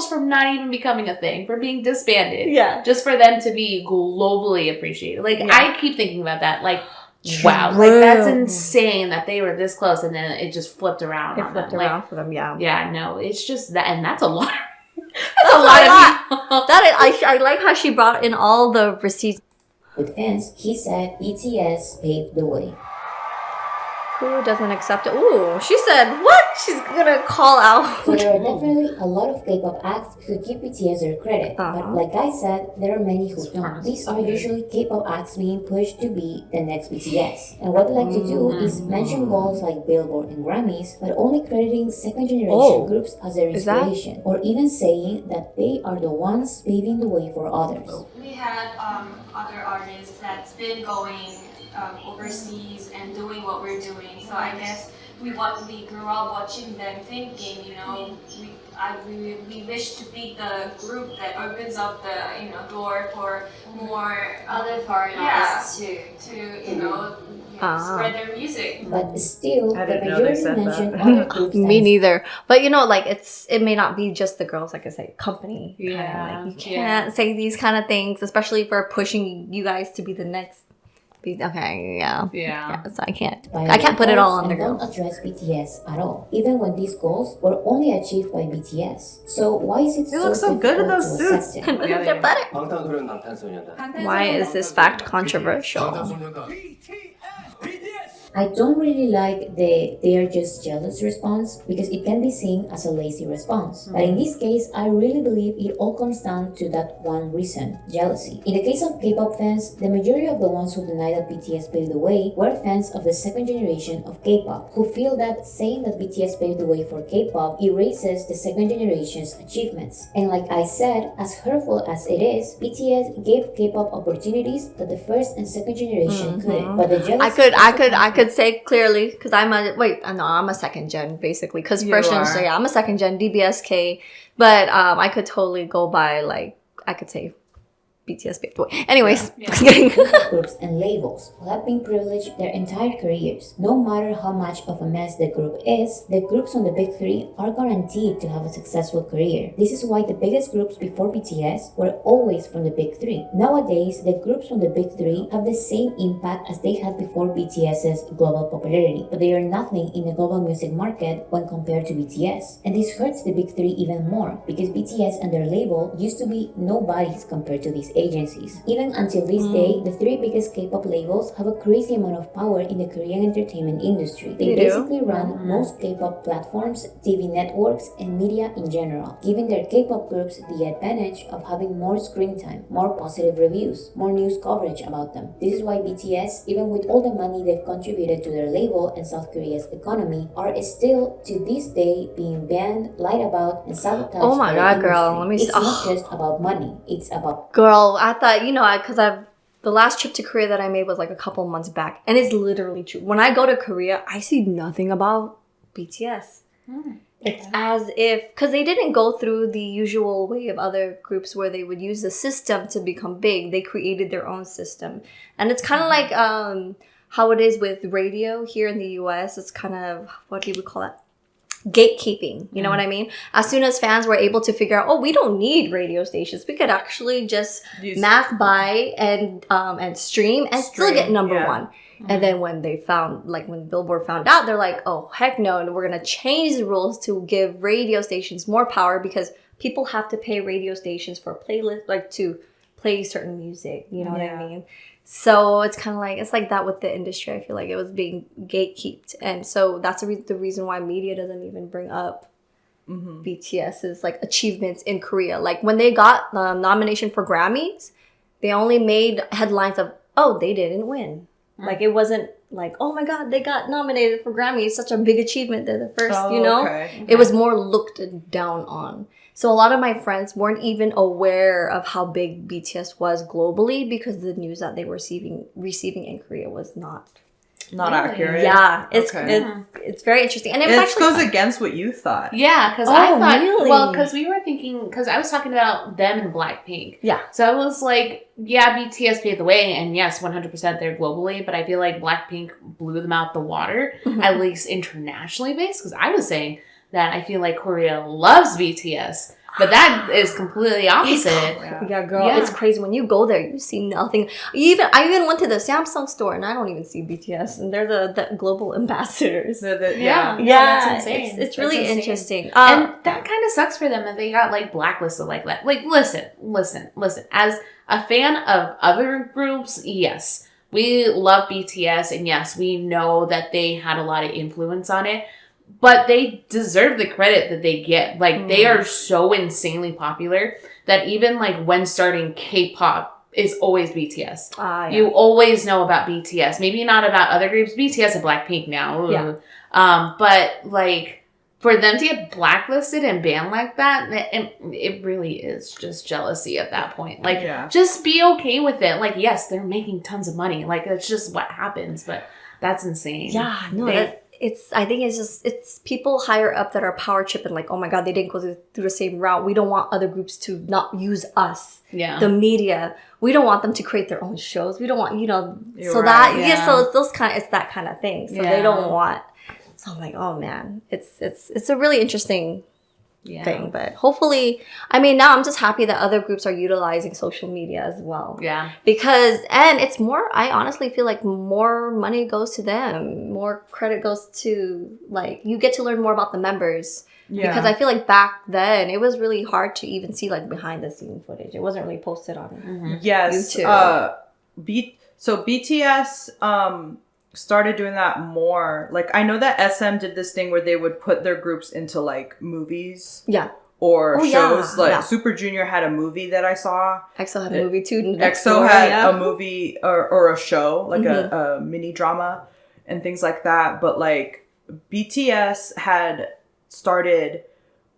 Speaker 3: from not even becoming a thing, from being disbanded.
Speaker 1: Yeah.
Speaker 3: Just for them to be globally appreciated. Like,
Speaker 1: Yeah.
Speaker 3: I keep thinking about that. Like, wow. Like, that's insane that they were this close and then it just flipped around.
Speaker 1: It flipped around for them, yeah.
Speaker 3: Yeah, no, it's just that, and that's a lot.
Speaker 1: That's a lot of people. That is, I like how she brought in all the receipts.
Speaker 4: fans. He said BTS paved the way.
Speaker 1: Who doesn't accept it? Ooh, she said, what? She's gonna call out.
Speaker 4: So there are definitely a lot of K-pop acts who give BTS their credit. But like I said, there are many who don't. These are usually K-pop acts being pushed to be the next BTS. And what they like to do is mention goals like Billboard and Grammys, but only crediting second generation groups as their inspiration. Or even saying that they are the ones paving the way for others.
Speaker 8: We had other artists that's been going overseas and doing what we're doing. So I guess we grew up watching them, thinking, we wish to be the group that opens up the door for more
Speaker 7: other foreign artists to
Speaker 8: spread their music.
Speaker 4: But still, the majority mentioned other groups.
Speaker 1: Me neither. But it may not be just the girls, like I say, company.
Speaker 3: Yeah.
Speaker 1: You can't say these kind of things, especially for pushing you guys to be the next. Okay, yeah. So I can't put it all on the girls.
Speaker 4: Don't address BTS at all, even when these goals were only achieved by BTS. So why is it
Speaker 2: look so good in those suits.
Speaker 1: They're better. Why is this fact controversial?
Speaker 4: I don't really like the "they're just jealous" response because it can be seen as a lazy response. But in this case, I really believe it all comes down to that one reason: jealousy. In the case of K-pop fans, the majority of the ones who deny that BTS paved the way were fans of the second generation of K-pop, who feel that saying that BTS paved the way for K-pop erases the second generation's achievements. And like I said, as hurtful as it is, BTS gave K-pop opportunities that the first and second generation couldn't. But the jealousy
Speaker 1: I could say clearly, because I'm a second gen basically, because first gen, so I'm a second gen DBSK, but I could totally go by I could say BTS paved the way. Anyways,
Speaker 4: groups and labels who have been privileged their entire careers. No matter how much of a mess the group is, the groups on the big three are guaranteed to have a successful career. This is why the biggest groups before BTS were always from the big three. Nowadays, the groups from the big three have the same impact as they had before BTS's global popularity, but they are nothing in the global music market when compared to BTS. And this hurts the big three even more, because BTS and their label used to be nobodies compared to these agencies. Even until this day, the three biggest K-pop labels have a crazy amount of power in the Korean entertainment industry. They basically run most K-pop platforms, TV networks, and media in general, giving their K-pop groups the advantage of having more screen time, more positive reviews, more news coverage about them. This is why BTS, even with all the money they've contributed to their label and South Korea's economy, are still to this day being banned, lied about, and sabotaged.
Speaker 1: Oh my god, girl, let me
Speaker 4: It's not just about money, it's about
Speaker 1: I thought, because the last trip to Korea that I made was a couple months back, and it's literally true. When I go to Korea, I see nothing about BTS. It's as if, because they didn't go through the usual way of other groups where they would use the system to become big. They created their own system, and it's kind of like how it is with radio here in the US. It's kind of, what do we call that? Gatekeeping, you know what I mean? As soon as fans were able to figure out, we don't need radio stations, we could actually just mass buy and stream and still get number one. And then when they found, when Billboard found out, they're like, oh heck no, and we're gonna change the rules to give radio stations more power, because people have to pay radio stations for playlists, to play certain music, you know what I mean? So it's kind of it's like that with the industry. I feel like it was being gatekept. And so that's the reason why media doesn't even bring up BTS's achievements in Korea. When they got the nomination for Grammys, they only made headlines of, oh, they didn't win. It wasn't oh my god, they got nominated for Grammys, such a big achievement. They're the first, Okay. It was more looked down on. So a lot of my friends weren't even aware of how big BTS was globally, because the news that they were receiving in Korea was not
Speaker 2: accurate.
Speaker 1: Yeah, it's very interesting, and
Speaker 2: it goes against what you thought.
Speaker 3: Yeah, because I thought, really? Because we were thinking, because I was talking about them and Blackpink.
Speaker 1: Yeah,
Speaker 3: so I was like, yeah, BTS paved the way, and yes, 100% they're globally, but I feel like Blackpink blew them out the water, at least internationally based. Because I was saying that I feel like Korea loves BTS, but that is completely opposite.
Speaker 1: Yeah, girl, it's crazy. When you go there, you see nothing. I even went to the Samsung store, and I don't even see BTS, and they're the global ambassadors.
Speaker 3: That's insane.
Speaker 1: It's really interesting.
Speaker 3: And that kind of sucks for them that they got blacklisted like that. Listen. As a fan of other groups, yes. we love BTS, and yes, we know that they had a lot of influence on it, but they deserve the credit that they get. Like, they are so insanely popular that even, like, when starting K-pop is always BTS. You always know about BTS. Maybe not about other groups. BTS and Blackpink now.
Speaker 1: Yeah.
Speaker 3: But, like, for them to get blacklisted and banned like that, it really is just jealousy at that point. Like, just be okay with it. Like, yes, they're making tons of money. Like, that's just what happens. But that's insane.
Speaker 1: Yeah, no, I think it's people higher up that are power tripping. Like, oh my God, they didn't go through the same route. We don't want other groups to not use us. Yeah. The media. We don't want them to create their own shows. We don't want, so it's that kind of thing. So they don't want. So I'm like, oh man, it's a really interesting thing. But hopefully, I mean, now I'm just happy that other groups are utilizing social media as well. Yeah. And it's more, I honestly feel like more money goes to them. More credit goes to, like, you get to learn more about the members. Yeah. Because I feel like back then, it was really hard to even see, like, behind the scene footage. It wasn't really posted on YouTube.
Speaker 2: So BTS, started doing that more. Like, I know that SM did this thing where they would put their groups into, like, movies. Yeah. Or shows. Like, Super Junior had a movie that I saw.
Speaker 1: EXO had a movie too.
Speaker 2: EXO had a movie or a show, like a mini drama and things like that. But, like, BTS had started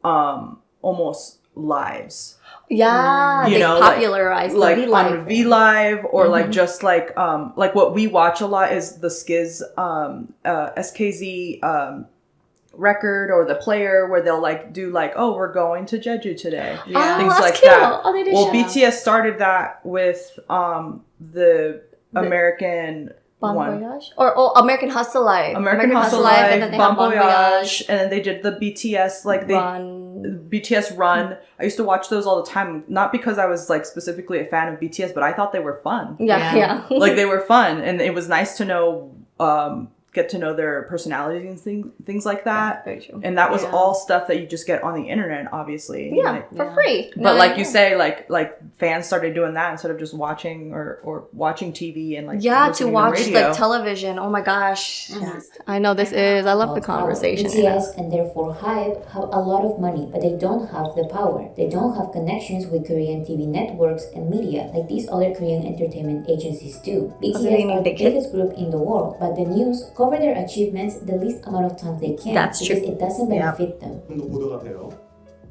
Speaker 2: almost lives.
Speaker 1: Yeah, they popularized
Speaker 2: like on V Live or like just like what we watch a lot is the Skiz SKZ record or the player where they'll like do like, oh, we're going to Jeju today, things like cute. That. Oh, they did. Well, BTS started that with the American
Speaker 1: Bon Voyage? Or American Hustle Life.
Speaker 2: American Hustle Life, and then they Bon Voyage. And then they did the BTS, like, BTS Run. I used to watch those all the time, not because I was, like, specifically a fan of BTS, but I thought they were fun. Yeah. Like, they were fun, and it was nice to know, get to know their personalities and things like that. Yeah, very true. And that was all stuff that you just get on the internet, obviously.
Speaker 1: Yeah, for free.
Speaker 2: But like you say, like fans started doing that instead of just watching or watching TV and like
Speaker 1: to watch like television. Oh my gosh. Yes. I know this is. I love the conversation.
Speaker 4: BTS and therefore HYBE have a lot of money, but they don't have the power. They don't have connections with Korean TV networks and media like these other Korean entertainment agencies do. BTS are the biggest group in the world, but the news cover their achievements the least amount of times they can.
Speaker 1: That's
Speaker 4: because it doesn't benefit them.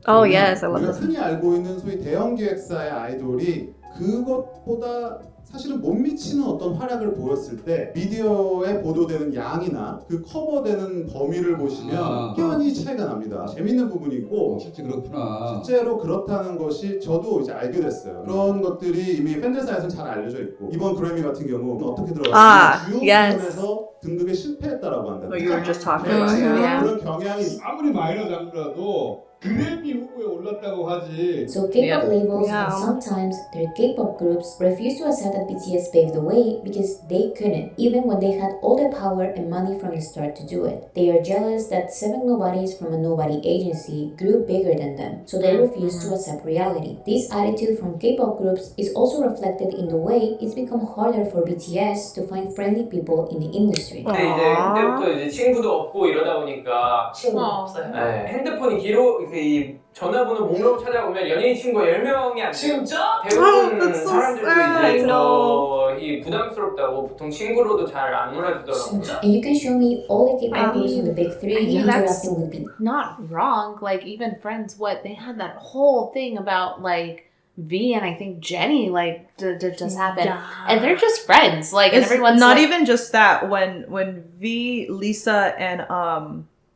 Speaker 1: Oh yes, I love this.
Speaker 9: 흔히 알고 있는 소위 대형 기획사의 아이돌이 그것보다 사실은 못 미치는 어떤 활약을 보였을 때 미디어에 보도되는 양이나 그 커버되는 범위를 보시면 확연히 차이가 납니다. 재밌는 부분이 있고
Speaker 10: 실제 그렇구나.
Speaker 9: 실제로 그렇다는 것이 저도 이제 알게 됐어요. 그런 것들이 이미 팬들 사이에서는 잘 알려져 있고 이번 그래미 같은 경우 어떻게 들어갔냐면 주요 부분에서 등극에 실패했다라고 한다.
Speaker 2: You were just talking about it.
Speaker 9: 그런 경향이
Speaker 10: 아무리 마이너 장르라도 그래미 후보에 올랐다고 하지.
Speaker 4: So K-pop labels and sometimes their K-pop groups refuse to accept that BTS paved the way because they couldn't, even when they had all the power and money from the start to do it. They are jealous that 7 nobodies from a nobody agency grew bigger than them, so they refuse to accept reality. This attitude from K-pop groups is also reflected in the way it's become harder for BTS to find friendly people in the industry.
Speaker 5: 근데 이제 그때부터 이제 친구도 없고 이러다 보니까 친구 없어요. 네, 핸드폰이 이 전화번호 목록을 찾아보면 연예인 친구가 10명이 안 돼요. 진짜? 대부분 사람들도 이제 이 부담스럽다고 보통 친구로도 잘 안 놀아주더라고요.
Speaker 4: And you can show me all the K-pop groups in the big three interacting with me.
Speaker 3: Not wrong. Like even Friends, they had that whole thing about like V and I think Jenny like just happened, and they're just friends. Like
Speaker 2: it's
Speaker 3: and everyone's
Speaker 2: not
Speaker 3: like,
Speaker 2: even just that. When V, Lisa, and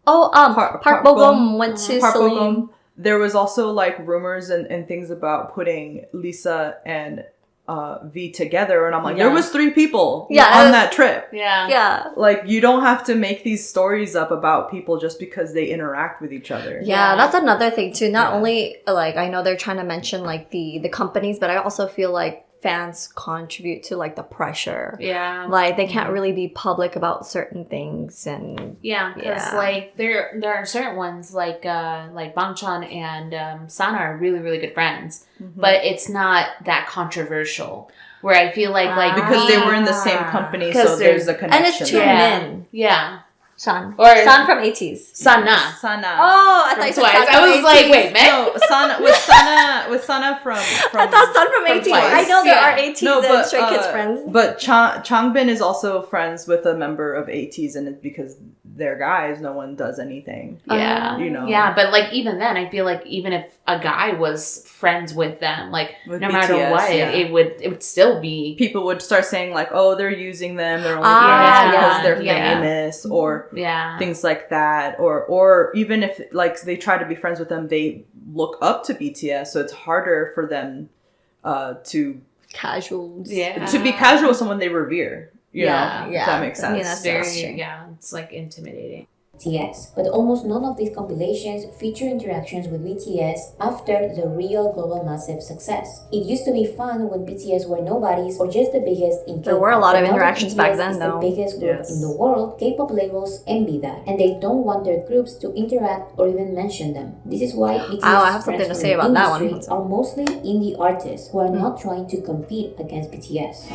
Speaker 1: Park Bo-gum went to Celine.
Speaker 2: There was also like rumors and things about putting Lisa and V together, and I'm like, there was 3 people on that trip.
Speaker 1: Yeah.
Speaker 2: Like you don't have to make these stories up about people just because they interact with each other.
Speaker 1: Yeah, that's another thing too. Not only like I know they're trying to mention like the companies, but I also feel like fans contribute to like the pressure.
Speaker 3: Yeah.
Speaker 1: Like they can't really be public about certain things and
Speaker 3: because like there are certain ones like Bangchan and Sana are really, really good friends. But it's not that controversial. Where I feel like
Speaker 2: because they were in the same company, so there's a connection.
Speaker 1: And it's two men.
Speaker 3: Yeah.
Speaker 1: San.
Speaker 3: Or
Speaker 1: San from ATEEZ.
Speaker 3: Sana.
Speaker 1: Oh, I thought you said
Speaker 3: Twice.
Speaker 1: San
Speaker 3: I was
Speaker 1: from
Speaker 3: like,
Speaker 1: ATEEZ.
Speaker 3: wait, man.
Speaker 2: No, with Sana from
Speaker 1: I thought San from ATEEZ.
Speaker 2: Twice.
Speaker 1: I know there are ATEEZ and Stray Kids friends.
Speaker 2: But Changbin is also friends with a member of ATEEZ, and it's because they're guys, no one does anything.
Speaker 3: Yeah.
Speaker 2: You know.
Speaker 3: Yeah, but like even then, I feel like even if a guy was friends with them, like
Speaker 2: with
Speaker 3: no
Speaker 2: BTS,
Speaker 3: matter what, it would still be.
Speaker 2: People would start saying like, "Oh, they're using them. They're only friends because they're famous," or things like that, or even if like they try to be friends with them, they look up to BTS, so it's harder for them to
Speaker 1: be casual
Speaker 2: with someone they revere. You know, if that makes sense.
Speaker 1: I mean, that's very
Speaker 3: it's like intimidating.
Speaker 4: BTS, but almost none of these compilations feature interactions with BTS after the real global massive success. It used to be fun when BTS were nobodies or just the biggest in K-pop.
Speaker 1: There were a lot of
Speaker 4: But now
Speaker 1: interactions
Speaker 4: that
Speaker 1: back
Speaker 4: BTS
Speaker 1: then,
Speaker 4: is
Speaker 1: though.
Speaker 4: the biggest group in the world, K-pop labels envy that, and they don't want their groups to interact or even mention them. This is why BTS
Speaker 1: I have something to say about that one.
Speaker 4: Are mostly indie artists who are not trying to compete against BTS.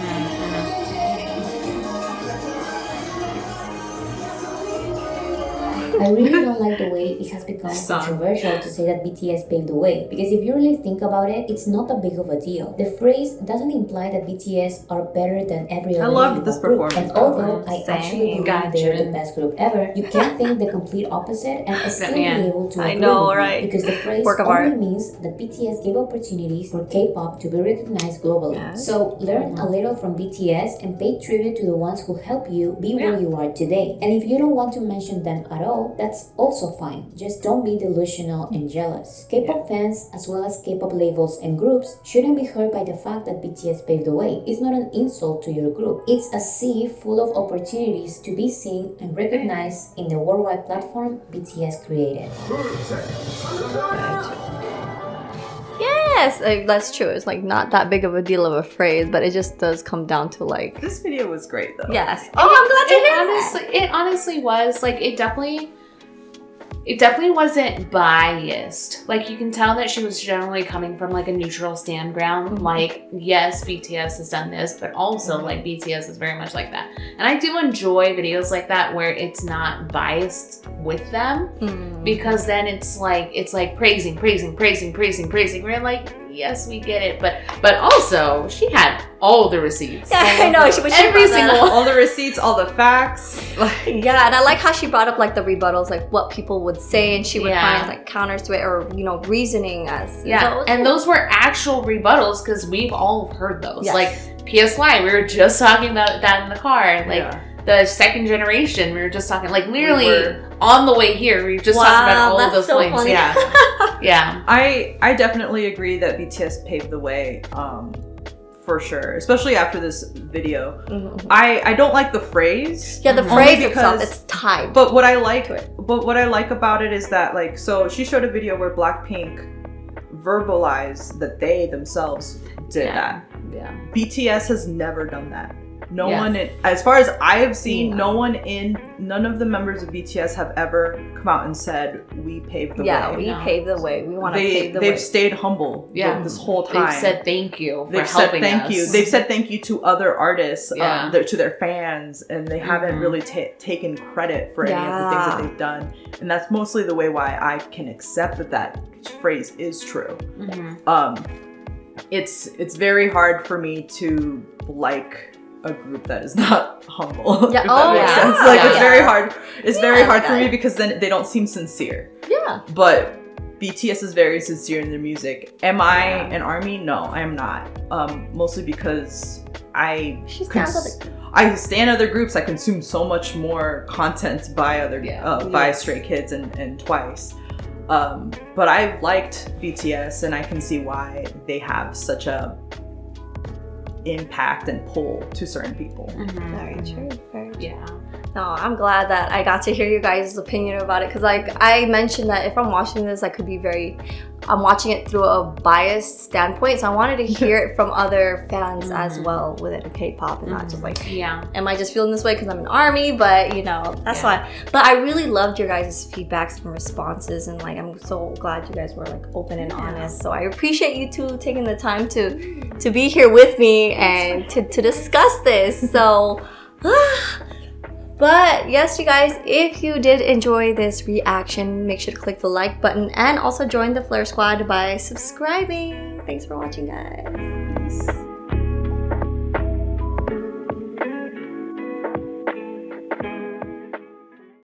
Speaker 4: I really don't like the way it has become controversial to say that BTS paved the way, because if you really think about it, it's not that big of a deal. The phrase doesn't imply that BTS are better than every other
Speaker 2: I love this
Speaker 4: group.
Speaker 2: performance.
Speaker 4: And although I actually believe they're the best group ever, you can't think the complete opposite and still be able to agree with me, because the phrase only means that BTS gave opportunities for K-pop to be recognized globally. So learn a little from BTS and pay tribute to the ones who help you be where you are today. And if you don't want to mention them at all, that's also fine. Just don't be delusional and jealous. K-pop fans, as well as K-pop labels and groups, shouldn't be hurt by the fact that BTS paved the way. It's not an insult to your group. It's a sea full of opportunities to be seen and recognized in the worldwide platform BTS created.
Speaker 1: Yes, that's true. It's like not that big of a deal of a phrase, but it just does come down to like.
Speaker 2: This video was great though.
Speaker 1: Yes. Oh, I'm glad to hear
Speaker 3: that. It honestly was like it definitely wasn't biased. Like you can tell that she was generally coming from like a neutral stand ground. Like yes, BTS has done this, but also like BTS is very much like that. And I do enjoy videos like that where it's not biased with them because then it's like praising. We're like, yes, we get it, but also she had all the receipts.
Speaker 1: Yeah, I know.
Speaker 3: Every single
Speaker 2: all the receipts, all the facts.
Speaker 1: Yeah, and I like how she brought up like the rebuttals, like what people would say, and she would find like counters to it or reasoning as.
Speaker 3: Yeah, and those were actual rebuttals because we've all heard those. Yes. Like PSY, we were just talking about that in the car. Like the second generation, we were just talking. Like literally on the way here, we were just talking about all of those points.
Speaker 1: Funny.
Speaker 3: Yeah, yeah.
Speaker 2: I definitely agree that BTS paved the way. For sure, especially after this video. I don't like the phrase.
Speaker 1: Yeah, the phrase itself, it's tied.
Speaker 2: But what I like about it is that like, so she showed a video where Blackpink verbalized that they themselves did that. Yeah. BTS has never done that. No one, as far as I have seen, none of the members of BTS have ever come out and said, we paved the way.
Speaker 1: Yeah, we paved the way. We want to pave the way.
Speaker 2: They've stayed humble this whole time.
Speaker 3: They've said thank you for helping us.
Speaker 2: They've said thank you to other artists, to their fans, and they haven't really taken credit for any of the things that they've done. And that's mostly the way why I can accept that phrase is true. It's very hard for me to like a group that is not humble.
Speaker 1: Yeah.
Speaker 2: If that makes sense. Like it's very hard. It's very hard for me because then they don't seem sincere.
Speaker 1: Yeah.
Speaker 2: But BTS is very sincere in their music. Am I an ARMY? No, I am not. Mostly because I stand other groups. I consume so much more content by other by Stray Kids and Twice. But I've liked BTS and I can see why they have such a impact and pull to certain people.
Speaker 1: Very true. No, I'm glad that I got to hear you guys' opinion about it, because like I mentioned that if I'm watching this, I could be I'm watching it through a biased standpoint, so I wanted to hear it from other fans as well within K-pop, and not just like, am I just feeling this way because I'm an ARMY? But you know, that's why. But I really loved your guys' feedbacks and responses, and like I'm so glad you guys were like open and honest. So I appreciate you two taking the time to be here with me and to discuss this. So. But yes, you guys, if you did enjoy this reaction, make sure to click the like button and also join the Flare Squad by subscribing. Thanks for watching, guys.